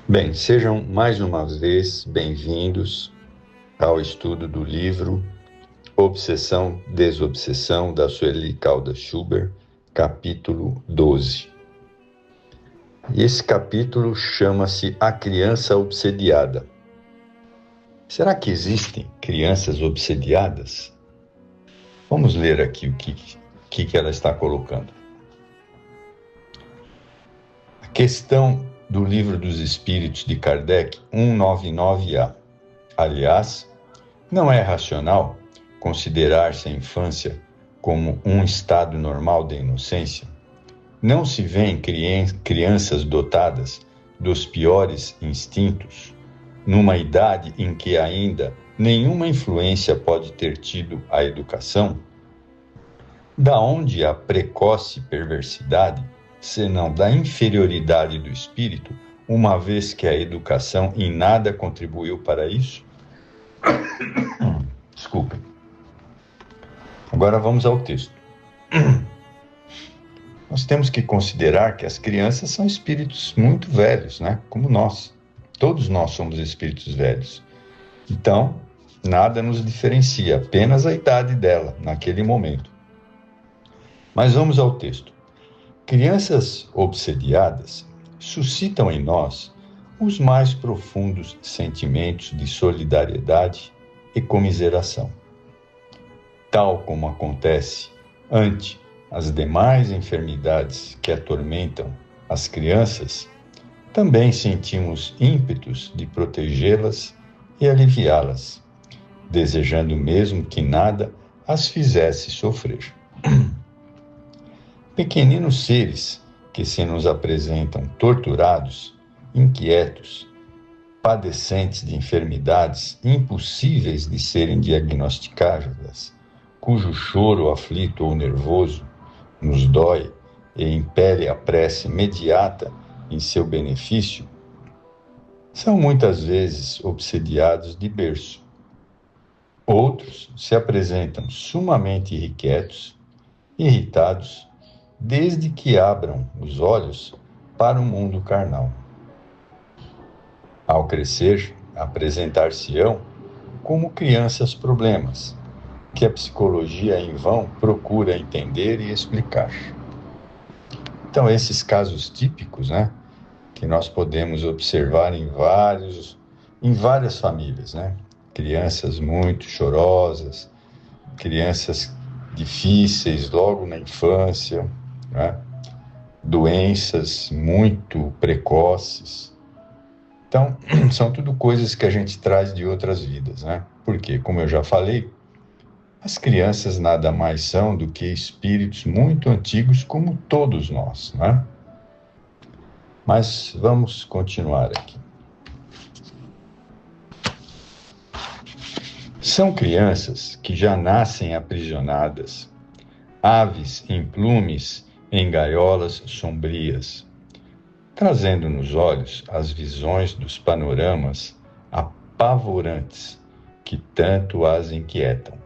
Bem, sejam mais uma vez bem-vindos ao estudo do livro Obsessão, Desobsessão, da Sueli Caldas Schubert, capítulo 12. E esse capítulo chama-se A Criança Obsediada. Será que existem crianças obsediadas? Vamos ler aqui o que ela está colocando. A questão do Livro dos Espíritos de Kardec, 199A. Aliás, não é racional considerar-se a infância como um estado normal de inocência? Não se vêem crianças dotadas dos piores instintos, numa idade em que ainda nenhuma influência pode ter tido a educação? Da onde a precoce perversidade, senão da inferioridade do espírito, uma vez que a educação em nada contribuiu para isso? Desculpem. Agora vamos ao texto. Nós temos que considerar que as crianças são espíritos muito velhos, né? Como nós. Todos nós somos espíritos velhos. Então, nada nos diferencia, apenas a idade dela, naquele momento. Mas vamos ao texto. Crianças obsediadas suscitam em nós os mais profundos sentimentos de solidariedade e comiseração. Tal como acontece ante as demais enfermidades que atormentam as crianças, também sentimos ímpetos de protegê-las e aliviá-las, desejando mesmo que nada as fizesse sofrer. Pequeninos seres que se nos apresentam torturados, inquietos, padecentes de enfermidades impossíveis de serem diagnosticadas, cujo choro aflito ou nervoso nos dói e impele a prece imediata em seu benefício, são muitas vezes obsediados de berço. Outros se apresentam sumamente irrequietos, irritados, desde que abram os olhos para o mundo carnal. Ao crescer, apresentar-se-ão como crianças problemas, que a psicologia em vão procura entender e explicar. Então, esses casos típicos, né, que nós podemos observar em várias famílias, né? Crianças muito chorosas, crianças difíceis logo na infância, né? Doenças muito precoces. Então, são tudo coisas que a gente traz de outras vidas, né? Porque, como eu já falei, as crianças nada mais são do que espíritos muito antigos, como todos nós, né? Mas vamos continuar aqui. São crianças que já nascem aprisionadas, aves em plumes em gaiolas sombrias, trazendo nos olhos as visões dos panoramas apavorantes que tanto as inquietam.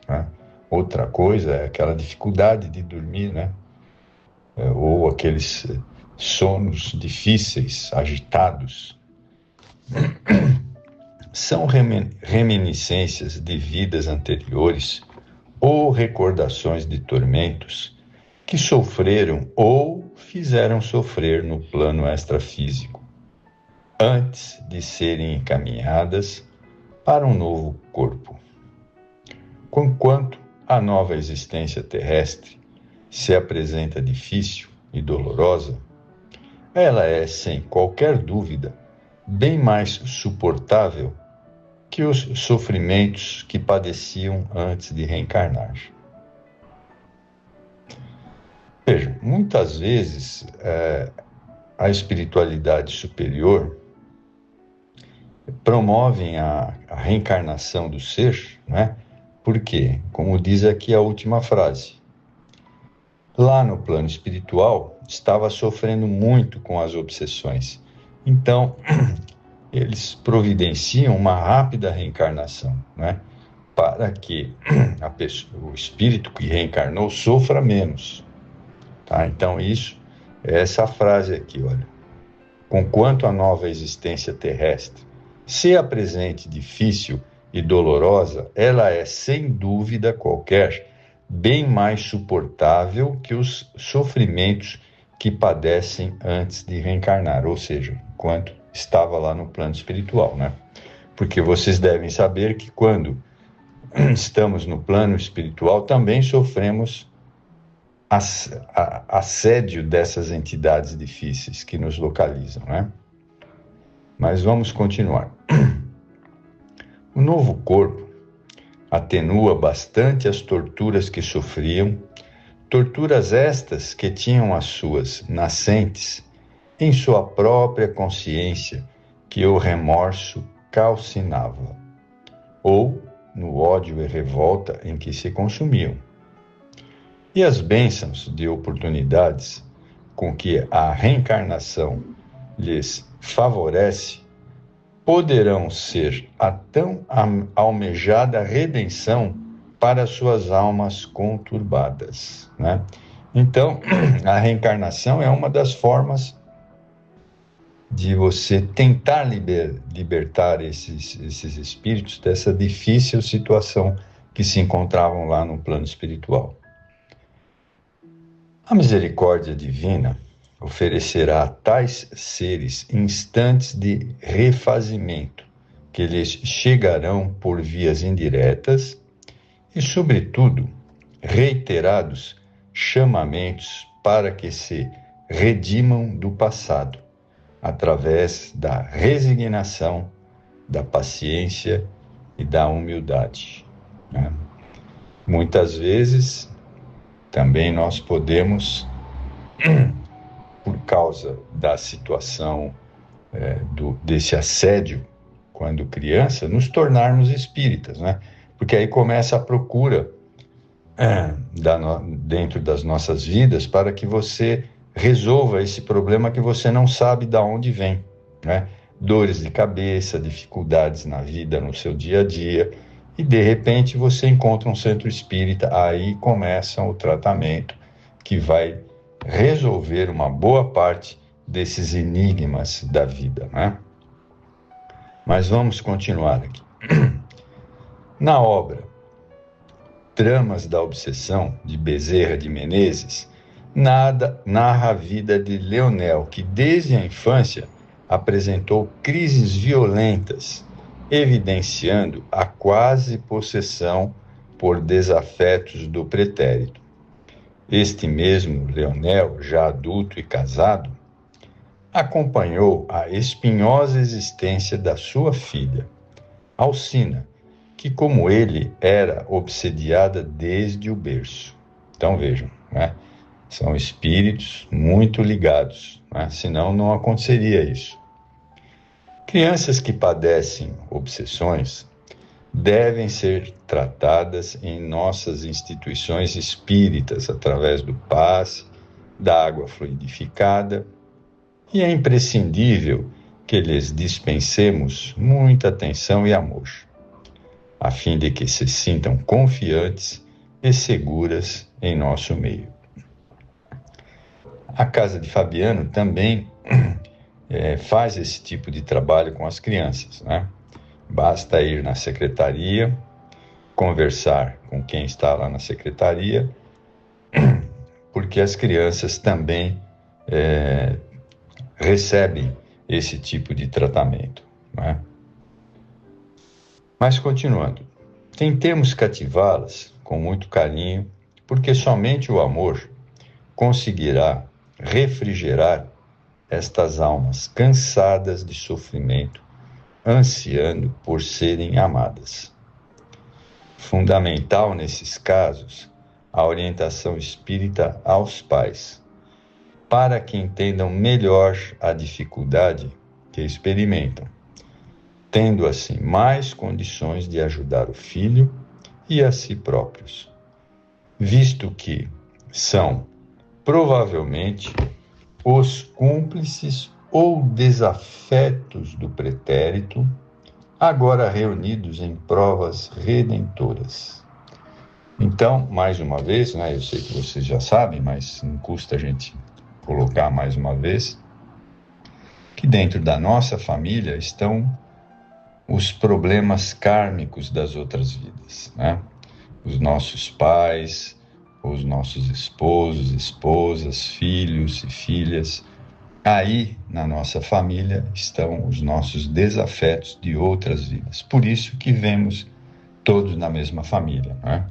Né? Outra coisa é aquela dificuldade de dormir, né? Ou aqueles sonos difíceis, agitados. São reminiscências de vidas anteriores ou recordações de tormentos que sofreram ou fizeram sofrer no plano extrafísico, antes de serem encaminhadas para um novo corpo. Conquanto a nova existência terrestre se apresenta difícil e dolorosa, ela é, sem qualquer dúvida, bem mais suportável que os sofrimentos que padeciam antes de reencarnar. Veja, muitas vezes a espiritualidade superior promove a reencarnação do ser, né? Porque, como diz aqui a última frase, lá no plano espiritual estava sofrendo muito com as obsessões. Então, eles providenciam uma rápida reencarnação, né? Para que o espírito que reencarnou sofra menos. Tá? Então, isso é essa frase aqui, olha. conquanto a nova existência terrestre se apresente difícil e dolorosa, ela é, sem dúvida qualquer, bem mais suportável que os sofrimentos que padecem antes de reencarnar, ou seja, enquanto estava lá no plano espiritual, né? Porque vocês devem saber que quando estamos no plano espiritual também sofremos assédio dessas entidades difíceis que nos localizam, né? Mas vamos continuar. O novo corpo atenua bastante as torturas que sofriam, torturas estas que tinham as suas nascentes em sua própria consciência, que o remorso calcinava, ou no ódio e revolta em que se consumiam. E as bênçãos de oportunidades com que a reencarnação lhes favorece poderão ser a tão almejada redenção para suas almas conturbadas, né? Então, a reencarnação é uma das formas de você tentar libertar esses espíritos dessa difícil situação que se encontravam lá no plano espiritual. A misericórdia divina oferecerá a tais seres instantes de refazimento, que lhes chegarão por vias indiretas e, sobretudo, reiterados chamamentos para que se redimam do passado, através da resignação, da paciência e da humildade, né? Muitas vezes, também nós podemos, por causa da situação desse assédio, quando criança, nos tornarmos espíritas, né? Porque aí começa a procura dentro das nossas vidas para que você resolva esse problema que você não sabe de onde vem, né? Dores de cabeça, dificuldades na vida, no seu dia a dia, e de repente você encontra um centro espírita, aí começa o tratamento que vai resolver uma boa parte desses enigmas da vida, né? Mas vamos continuar aqui. Na obra Tramas da Obsessão, de Bezerra de Menezes, narra a vida de Leonel, que desde a infância apresentou crises violentas, evidenciando a quase possessão por desafetos do pretérito. Este mesmo Leonel, já adulto e casado, acompanhou a espinhosa existência da sua filha, Alcina, que, como ele, era obsediada desde o berço. Então, vejam, né? São espíritos muito ligados, né? Senão não aconteceria isso. Crianças que padecem obsessões devem ser tratadas em nossas instituições espíritas, através do passe, da água fluidificada, e é imprescindível que lhes dispensemos muita atenção e amor, a fim de que se sintam confiantes e seguras em nosso meio. A Casa de Fabiano também faz esse tipo de trabalho com as crianças, né? Basta ir na secretaria, conversar com quem está lá na secretaria, porque as crianças também recebem esse tipo de tratamento, né? Mas continuando, tentemos cativá-las com muito carinho, porque somente o amor conseguirá refrigerar estas almas cansadas de sofrimento, ansiando por serem amadas. Fundamental nesses casos, a orientação espírita aos pais, para que entendam melhor a dificuldade que experimentam, tendo assim mais condições de ajudar o filho e a si próprios, visto que são provavelmente os cúmplices ou desafetos do pretérito, agora reunidos em provas redentoras. Então, mais uma vez, né, eu sei que vocês já sabem, mas não custa a gente colocar mais uma vez, que dentro da nossa família estão os problemas kármicos das outras vidas, né? Os nossos pais, os nossos esposos, esposas, filhos e filhas. Aí, na nossa família, estão os nossos desafetos de outras vidas. Por isso que vemos todos na mesma família, né?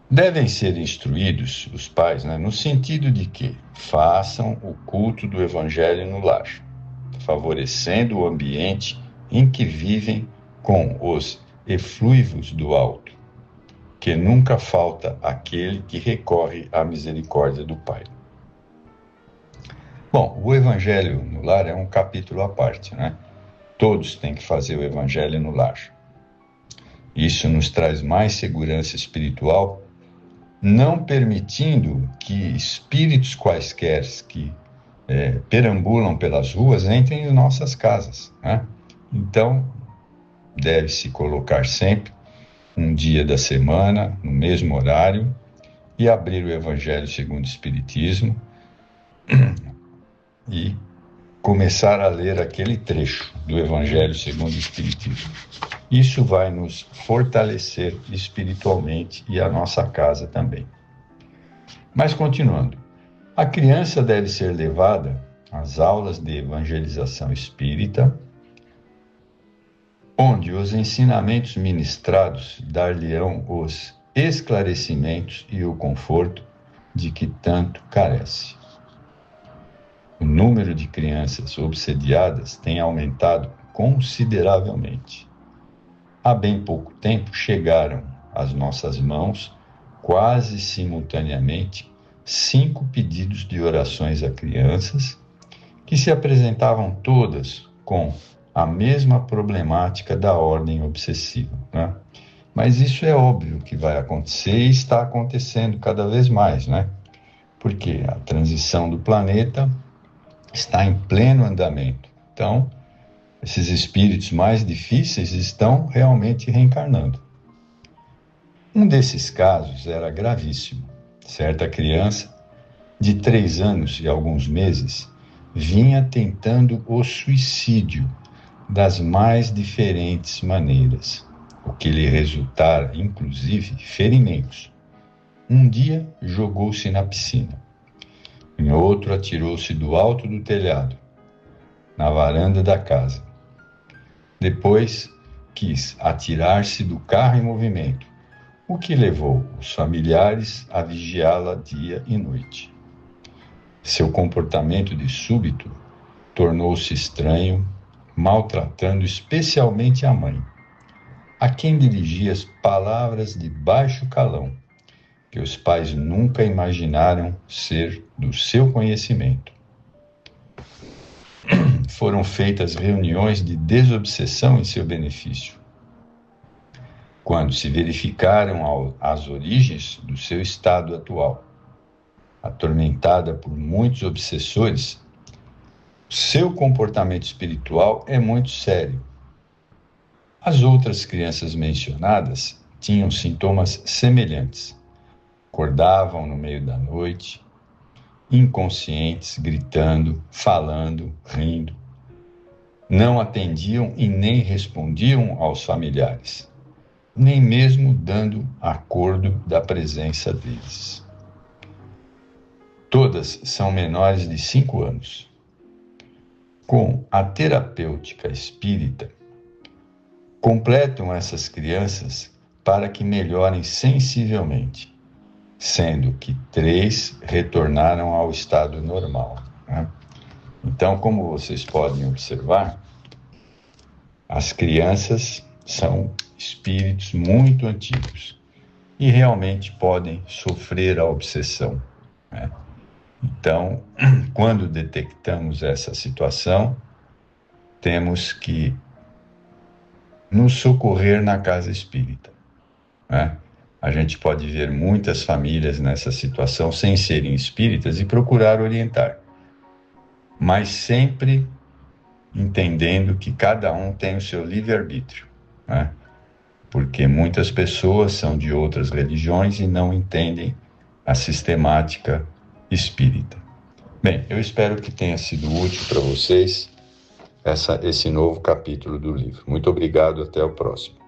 Devem ser instruídos os pais, né, no sentido de que façam o culto do Evangelho no lar, favorecendo o ambiente em que vivem com os eflúvios do alto, que nunca falta aquele que recorre à misericórdia do Pai. Bom, o Evangelho no lar é um capítulo à parte, né? Todos têm que fazer o Evangelho no lar. Isso nos traz mais segurança espiritual, não permitindo que espíritos quaisquer que perambulam pelas ruas entrem em nossas casas, né? Então, deve-se colocar sempre um dia da semana, no mesmo horário, e abrir o Evangelho segundo o Espiritismo e começar a ler aquele trecho do Evangelho segundo o Espiritismo. Isso vai nos fortalecer espiritualmente e a nossa casa também. Mas continuando, a criança deve ser levada às aulas de evangelização espírita, onde os ensinamentos ministrados dar-lhe-ão os esclarecimentos e o conforto de que tanto carece. O número de crianças obsediadas tem aumentado consideravelmente. Há bem pouco tempo chegaram às nossas mãos, quase simultaneamente, 5 pedidos de orações a crianças, que se apresentavam todas com a mesma problemática da ordem obsessiva, né? Mas isso é óbvio que vai acontecer e está acontecendo cada vez mais, né? Porque a transição do planeta está em pleno andamento. Então, esses espíritos mais difíceis estão realmente reencarnando. Um desses casos era gravíssimo. Certa criança, de 3 anos e alguns meses, vinha tentando o suicídio das mais diferentes maneiras, o que lhe resultara, inclusive, ferimentos. Um dia, jogou-se na piscina. Em outro, atirou-se do alto do telhado, na varanda da casa. Depois, quis atirar-se do carro em movimento, o que levou os familiares a vigiá-la dia e noite. Seu comportamento de súbito tornou-se estranho, maltratando especialmente a mãe, a quem dirigia as palavras de baixo calão, que os pais nunca imaginaram ser do seu conhecimento. Foram feitas reuniões de desobsessão em seu benefício. Quando se verificaram as origens do seu estado atual, atormentada por muitos obsessores, seu comportamento espiritual é muito sério. As outras crianças mencionadas tinham sintomas semelhantes. Acordavam no meio da noite, inconscientes, gritando, falando, rindo. Não atendiam e nem respondiam aos familiares, nem mesmo dando acordo da presença deles. Todas são menores de 5 anos. Com a terapêutica espírita, completam essas crianças para que melhorem sensivelmente, sendo que 3 retornaram ao estado normal, né? Então, como vocês podem observar, as crianças são espíritos muito antigos e realmente podem sofrer a obsessão, né? Então, quando detectamos essa situação, temos que nos socorrer na casa espírita, né? A gente pode ver muitas famílias nessa situação sem serem espíritas e procurar orientar, mas sempre entendendo que cada um tem o seu livre-arbítrio, né? Porque muitas pessoas são de outras religiões e não entendem a sistemática espírita. Bem, eu espero que tenha sido útil para vocês esse novo capítulo do livro. Muito obrigado, até o próximo.